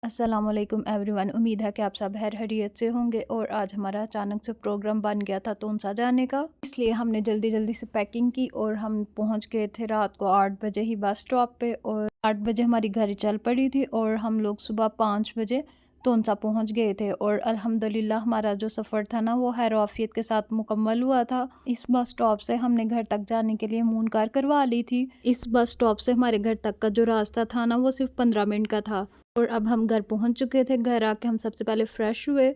अस्सलाम वालेकुम एवरीवन। उम्मीद है कि आप सब खैरियत से होंगे। और आज हमारा अचानक से प्रोग्राम बन गया था तोनसा जाने का, इसलिए हमने जल्दी जल्दी से पैकिंग की और हम पहुंच गए थे रात को 8 बजे ही बस स्टॉप पे। और 8 बजे हमारी गाड़ी चल पड़ी थी और हम लोग सुबह 5 बजे तोनसा पहुंच गए थे। और अल्हम्दुलिल्लाह हमारा जो सफ़र था ना वो खैर आफियत के साथ मुकम्मल हुआ था। इस बस स्टॉप से हमने घर तक जाने के लिए मून कार करवा ली थी। इस बस स्टॉप से हमारे घर तक का जो रास्ता था ना वो सिर्फ 15 मिनट का था। और अब हम घर पहुंच चुके थे। घर आके हम सबसे पहले फ़्रेश हुए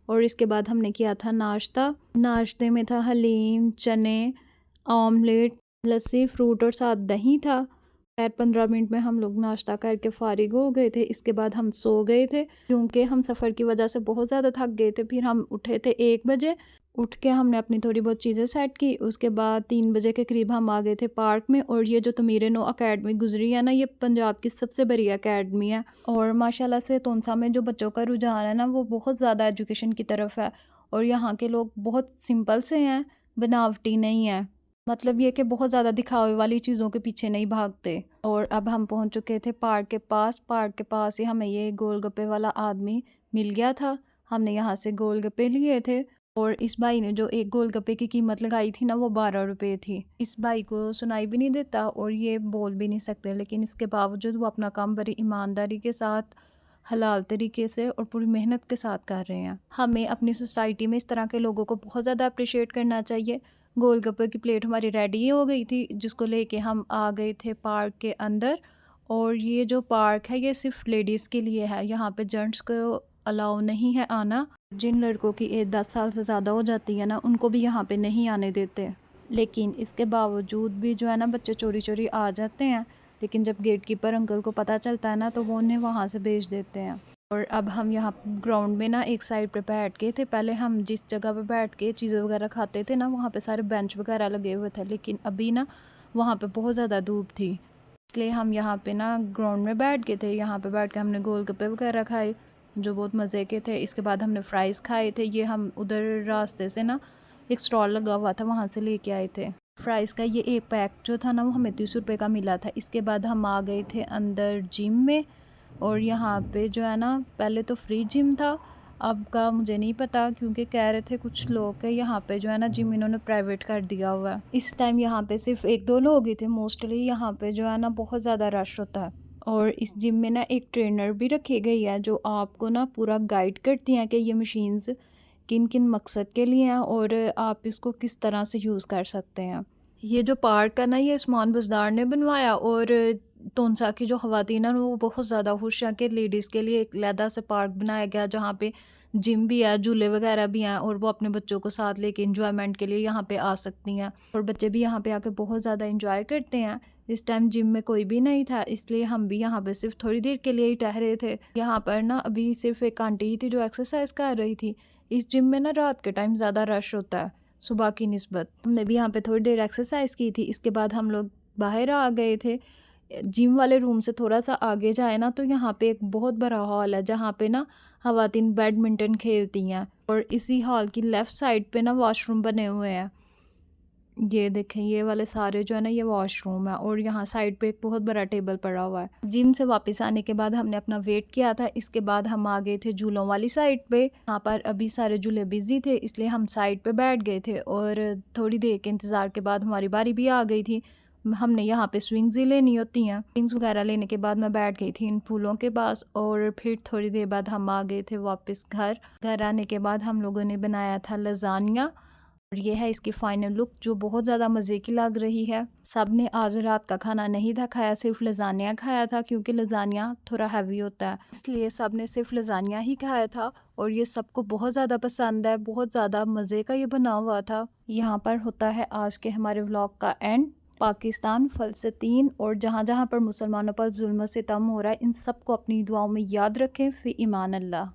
और इसके बाद हमने किया था नाश्ता। नाश्ते में था हलीम, चने, ऑमलेट, लस्सी, फ्रूट और साथ दही था। खैर 15 मिनट में हम लोग नाश्ता करके फ़ारिग हो गए थे। इसके बाद हम सो गए थे क्योंकि हम सफ़र की वजह से बहुत ज़्यादा थक गए थे। फिर हम उठे थे 1 बजे। उठ के हमने अपनी थोड़ी बहुत चीज़ें सेट की। उसके बाद 3 बजे के करीब हम आ गए थे पार्क में। और ये जो तमीर नो अकेडमी गुजरी है ना, ये पंजाब की सबसे बड़ी अकेडमी है। और माशाल्लाह से तोनसा में जो बच्चों का रुझान है ना वो बहुत ज़्यादा एजुकेशन की तरफ है। और यहाँ के लोग बहुत सिंपल से हैं, बनावटी नहीं है। मतलब ये कि बहुत ज़्यादा दिखावे वाली चीज़ों के पीछे नहीं भागते। और अब हम पहुँच चुके थे पार्क के पास। पार्क के पास ही हमें ये गोलगप्पे वाला आदमी मिल गया था। हमने यहाँ से गोलगप्पे लिए थे। और इस भाई ने जो एक गोलगप्पे की कीमत लगाई थी ना वो 12 रुपये थी। इस भाई को सुनाई भी नहीं देता और ये बोल भी नहीं सकते, लेकिन इसके बावजूद वो अपना काम बड़ी ईमानदारी के साथ, हलाल तरीके से और पूरी मेहनत के साथ कर रहे हैं। हमें अपनी सोसाइटी में इस तरह के लोगों को बहुत ज़्यादा अप्रिशिएट करना चाहिए। गोलगप्पे की प्लेट हमारी रेडी हो गई थी, जिसको लेके हम आ गए थे पार्क के अंदर। और ये जो पार्क है ये सिर्फ लेडीज़ के लिए है, यहाँ पे जेंट्स को अलाउ नहीं है आना। जिन लड़कों की एज 10 साल से ज़्यादा हो जाती है ना उनको भी यहाँ पे नहीं आने देते। लेकिन इसके बावजूद भी जो है ना बच्चे चोरी चोरी आ जाते हैं। लेकिन जब गेट कीपर अंकल को पता चलता है ना तो वो उन्हें वहाँ से भेज देते हैं। और अब हम यहाँ ग्राउंड में ना एक साइड पे बैठ के थे। पहले हम जिस जगह पे बैठ के चीज़ें वगैरह खाते थे ना वहाँ पे सारे बेंच वगैरह लगे हुए थे, लेकिन अभी ना वहाँ पे बहुत ज़्यादा धूप थी, इसलिए हम यहाँ पे ना ग्राउंड में बैठ गए थे। यहाँ पे बैठ के हमने गोलगप्पे वगैरह खाए जो बहुत मज़े के थे। इसके बाद हमने फ़्राइज़ खाए थे। ये हम उधर रास्ते से ना एक स्टॉल लगा हुआ था वहाँ से लेके आए थे। फ़्राइज़ का ये एक पैक जो था ना वो हमें 30 रुपये का मिला था। इसके बाद हम आ गए थे अंदर जिम में। और यहाँ पे जो है ना पहले तो फ्री जिम था, अब का मुझे नहीं पता क्योंकि कह रहे थे कुछ लोग के यहाँ पे जो है ना जिम इन्होंने प्राइवेट कर दिया हुआ है। इस टाइम यहाँ पे सिर्फ 1-2 लोग ही थे। मोस्टली यहाँ पे जो है ना बहुत ज़्यादा रश होता है। और इस जिम में ना एक ट्रेनर भी रखी गई है जो आपको ना पूरा गाइड करती हैं कि ये मशीन्स किन किन मकसद के लिए हैं और आप इसको किस तरह से यूज़ कर सकते हैं। ये जो पार्क है ना ये उस्मान बज़दार ने बनवाया। और तोनसा की जो ख़वातीन हैं वो बहुत ज़्यादा खुश हैं कि लेडीज़ के लिए एक अलहदा से पार्क बनाया गया जहाँ पे जिम भी है, झूले वगैरह भी हैं और वो अपने बच्चों को साथ लेके इंजॉयमेंट के लिए यहाँ पे आ सकती हैं। और बच्चे भी यहाँ पे आके बहुत ज़्यादा इंजॉय करते हैं। इस टाइम जिम में कोई भी नहीं था, इसलिए हम भी यहाँ पे सिर्फ थोड़ी देर के लिए ही ठहरे थे। यहाँ पर ना अभी सिर्फ एक आंटी ही थी जो एक्सरसाइज कर रही थी। इस जिम में ना रात के टाइम ज़्यादा रश होता है सुबह की निस्बत। हमने भी यहाँ पे थोड़ी देर एक्सरसाइज की थी। इसके बाद हम लोग बाहर आ गए थे। जिम वाले रूम से थोड़ा सा आगे जाए ना तो यहाँ पे एक बहुत बड़ा हॉल है जहाँ पे ना ख़वातीन बैडमिंटन खेलती हैं। और इसी हॉल की लेफ़्ट साइड पे ना वॉशरूम बने हुए हैं। ये देखें ये वाले सारे जो है ना ये वॉशरूम है। और यहाँ साइड पे एक बहुत बड़ा टेबल पड़ा हुआ है। जिम से वापस आने के बाद हमने अपना वेट किया था। इसके बाद हम आ गए थे झूलों वाली साइड पे। यहाँ पर अभी सारे झूले बिजी थे इसलिए हम साइड पे बैठ गए थे। और थोड़ी देर के इंतज़ार के बाद हमारी बारी भी आ गई थी। हमने यहाँ पे स्विंग्स ही लेनी होती हैं। स्विंग्स वगैरह लेने के बाद मैं बैठ गई थी इन फूलों के पास। और फिर थोड़ी देर बाद हम आ गए थे वापस घर। घर आने के बाद हम लोगों ने बनाया था लजानिया। और ये है इसकी फाइनल लुक जो बहुत ज़्यादा मज़े की लग रही है। सब ने आज रात का खाना नहीं था खाया, सिर्फ लजानिया खाया था क्योंकि लजानिया थोड़ा हैवी होता है, इसलिए सब ने सिर्फ लजानिया ही खाया था। और ये सबको बहुत ज़्यादा पसंद है, बहुत ज़्यादा मज़े का ये बना हुआ था। यहाँ पर होता है आज के हमारे व्लॉग का एंड। पाकिस्तान, फ़लस्तीन और जहाँ जहाँ पर मुसलमानों पर जुल्म सितम हो रहा है इन सब को अपनी दुआओं में याद रखें। फ़ी ईमान अल्लाह।